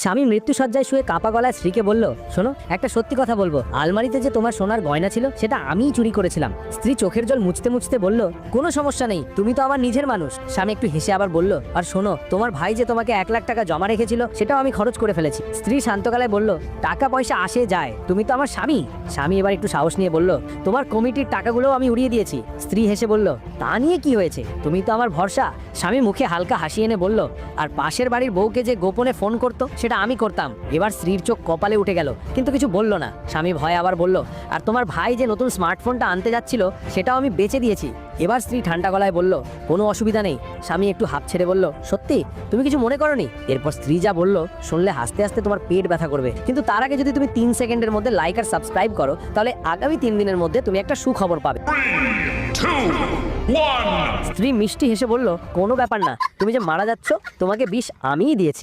স্বামী মৃত্যুসজ্জায় শুয়ে কাপা গলায় স্ত্রীকে বলল, শোনো, একটা সত্যি কথা বলবো, আলমারিতে যে তোমার সোনার গয়না ছিল সেটা আমিই চুরি করেছিলাম। স্ত্রী চোখের জল মুছতে মুছতে বলল, কোনো সমস্যা নেই, তুমি তো আমার নিজের মানুষ। স্বামী একটু হেসে আবার বলল, আর শোনো, তোমার ভাই যে তোমাকে 1 লাখ টাকা জমা রেখেছিল সেটাও আমি খরচ করে ফেলেছি। স্ত্রী শান্ত গলায় বলল, টাকা পয়সা আসে যায়, তুমি তো আমার স্বামী। স্বামী এবার একটু সাহস নিয়ে বলল, তোমার কমিটির টাকাগুলোও আমি উড়িয়ে দিয়েছি। স্ত্রী হেসে বলল, তা নিয়ে কি হয়েছে, তুমি তো আমার ভরসা। স্বামী মুখে হালকা হাসি এনে বলল, আর পাশের বাড়ির বউকে যে গোপনে ফোন করতো সেটা আমি করতাম। এবার স্ত্রীর চোখ কপালে উঠে গেল, কিন্তু কিছু বলল না। স্বামী ভয়ে আবার বলল, আর তোমার ভাই যে নতুন স্মার্টফোনটা আনতে যাচ্ছিল সেটাও আমি বেচে দিয়েছি। এবার স্ত্রী ঠান্ডা গলায় বলল, কোনো অসুবিধা নেই। স্বামী একটু হাঁপ ছেড়ে বলল, সত্যি, তুমি কিছু মনে করনি? এরপর স্ত্রী যা বলল শুনলে হাসতে হাসতে তোমার পেট ব্যথা করবে, কিন্তু তার আগে যদি তুমি 3 সেকেন্ডের মধ্যে লাইক আর সাবস্ক্রাইব করো তাহলে আগামী 3 দিনের মধ্যে তুমি একটা সুখবর পাবে। 3, 2, 1. স্ত্রী মিষ্টি হেসে বলল, কোনো ব্যাপার না, তুমি যে মারা যাচ্ছ তোমাকে বিষ আমিই দিয়েছি।